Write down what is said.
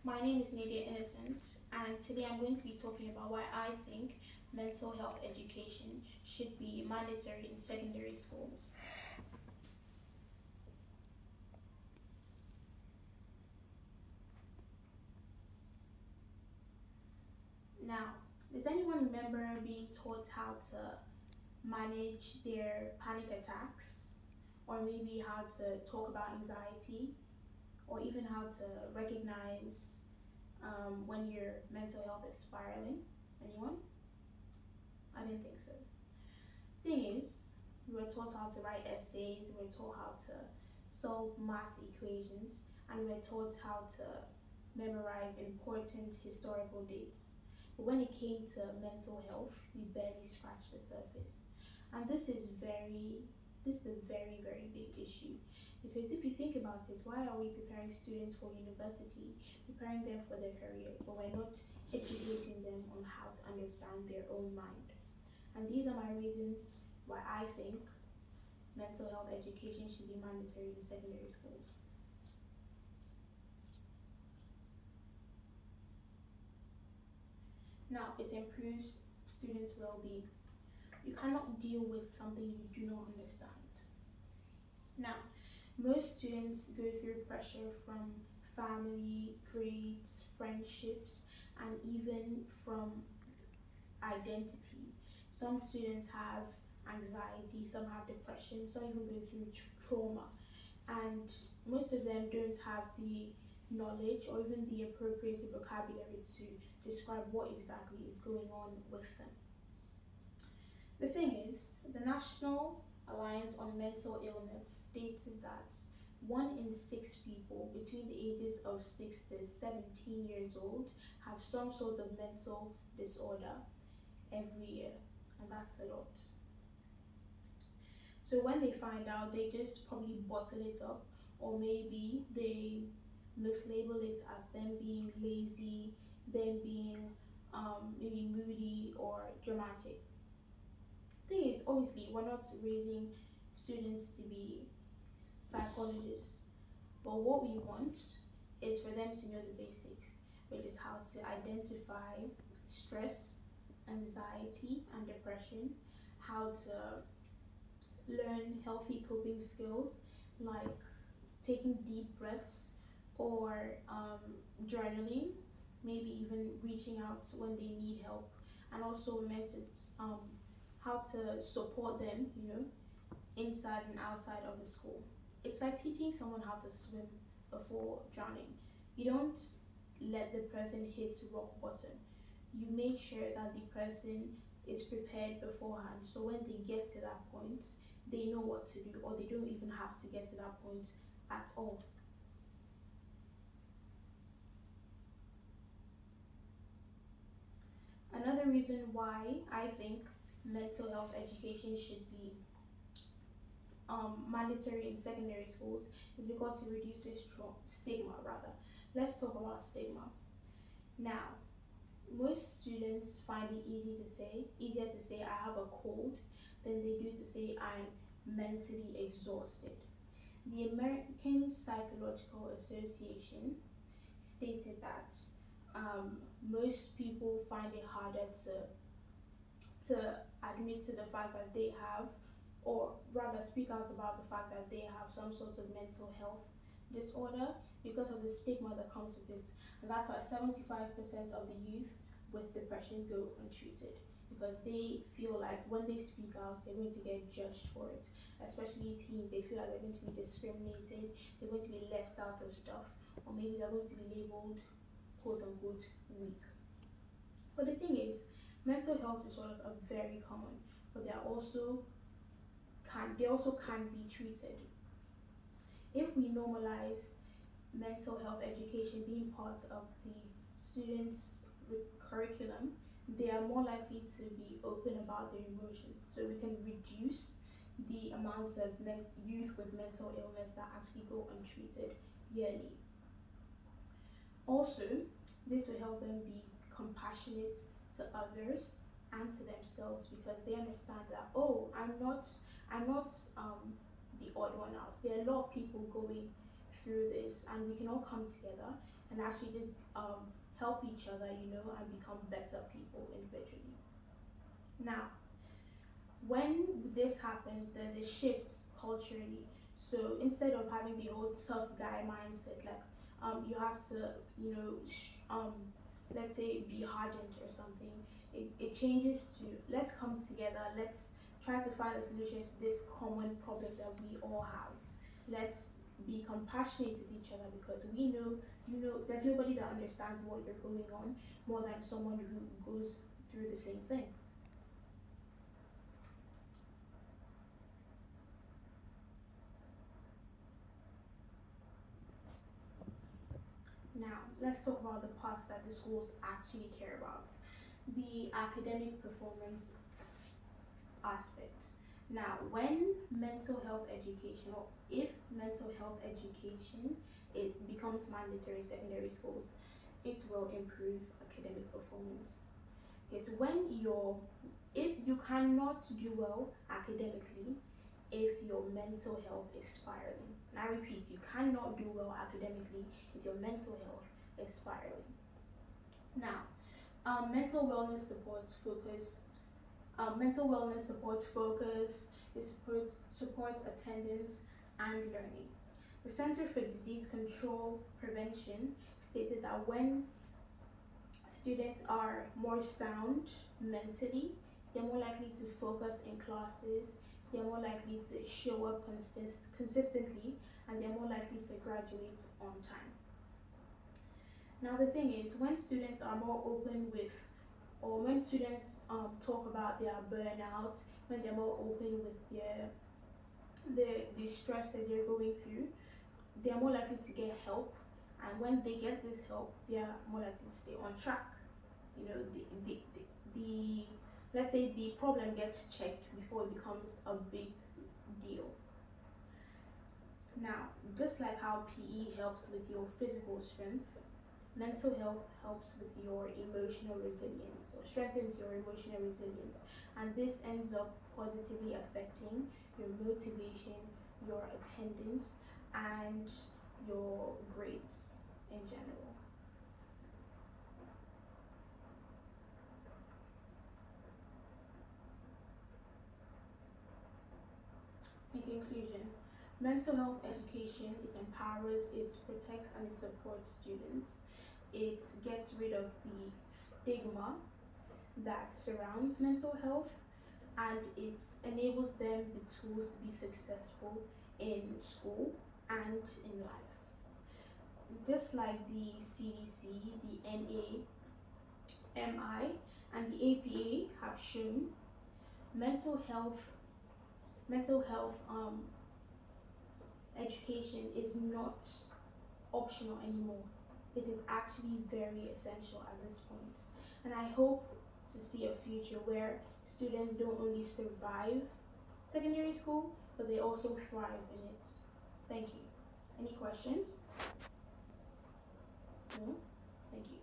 My name is Nadia Innocent, and today I'm going to be talking about why I think mental health education should be mandatory in secondary schools. Now, does anyone remember being taught how to manage their panic attacks, or maybe how to talk about anxiety, or even how to recognize when your mental health is spiraling? Anyone? I didn't think so. Thing is, we were taught how to write essays, we were taught how to solve math equations, and we were taught how to memorize important historical dates. But when it came to mental health, we barely scratched the surface. And this is a very big issue. Because if you think about it, why are we preparing students for university, preparing them for their careers, but we're not educating them on how to understand their own mind? And these are my reasons why I think mental health education should be mandatory in secondary schools. Now, it improves students' well being. You cannot deal with something you do not understand. Now, most students go through pressure from family, grades, friendships, and even from identity. Some students have anxiety, some have depression, some even go through trauma, and most of them don't have the knowledge or even the appropriate vocabulary to describe what exactly is going on with them. The thing is, the National Alliance on Mental Illness stated that 1 in 6 people between the ages of 6 to 17 years old have some sort of mental disorder every year, and that's a lot. So when they find out, they just probably bottle it up, or maybe they mislabel it as them being lazy, them being maybe moody or dramatic. Thing is, obviously, we're not raising students to be psychologists, but what we want is for them to know the basics, which is how to identify stress, anxiety, and depression, how to learn healthy coping skills like taking deep breaths or journaling, maybe even reaching out when they need help, and also methods how to support them, inside and outside of the school. It's like teaching someone how to swim before drowning. You don't let the person hit rock bottom. You make sure that the person is prepared beforehand, so when they get to that point, they know what to do, or they don't even have to get to that point at all. Another reason why I think mental health education should be mandatory in secondary schools is because it reduces stigma, rather. Let's talk about stigma. Now, most students find it easier to say I have a cold than they do to say I'm mentally exhausted. The American Psychological Association stated that most people find it harder to admit to the fact that they have, or rather speak out about the fact that they have some sort of mental health disorder because of the stigma that comes with it. And that's why 75% of the youth with depression go untreated, because they feel like when they speak out, they're going to get judged for it. Especially teens, they feel like they're going to be discriminated, they're going to be left out of stuff, or maybe they're going to be labeled quote unquote weak. But the thing is, mental health disorders are very common, but they also can be treated. If we normalize mental health education being part of the students' curriculum, they are more likely to be open about their emotions. So we can reduce the amounts of youth with mental illness that actually go untreated yearly. Also, this will help them be compassionate to others and to themselves, because they understand that, I'm not the odd one out. There are a lot of people going through this, and we can all come together and actually just help each other, and become better people individually. Now, when this happens, there's a shift culturally. So instead of having the old tough guy mindset, like you have to, let's say, be hardened or something, it changes to let's come together, let's try to find a solution to this common problem that we all have. Let's be compassionate with each other, because we know, there's nobody that understands what you're going on more than someone who goes through the same thing. Now, let's talk about the parts that the schools actually care about, the academic performance aspect. Now, when mental health education, or if mental health education it becomes mandatory in secondary schools, it will improve academic performance. Okay, so if you cannot do well academically if your mental health is spiraling. And I repeat, you cannot do well academically if your mental health is spiraling. Now, mental wellness supports focus. Mental wellness supports focus. It supports attendance and learning. The Center for Disease Control Prevention stated that when students are more sound mentally, they're more likely to focus in classes, they're more likely to show up consistently, and they're more likely to graduate on time. Now, the thing is, when students are more open with, or when students talk about their burnout, when they're more open with the stress that they're going through, they're more likely to get help, and when they get this help, they're more likely to stay on track. The let's say the problem gets checked before it becomes a big deal. Now, just like how PE helps with your physical strength, mental health helps with your emotional resilience, or strengthens your emotional resilience, and this ends up positively affecting your motivation, your attendance, and your grades in general. In conclusion, mental health education, it empowers, it protects, and it supports students. It gets rid of the stigma that surrounds mental health, and it enables them the tools to be successful in school and in life. Just like the CDC, the NAMI, and the APA have shown, mental health mental health education is not optional anymore. It is actually very essential at this point. And I hope to see a future where students don't only survive secondary school, but they also thrive in it. Thank you. Any questions? No? Thank you.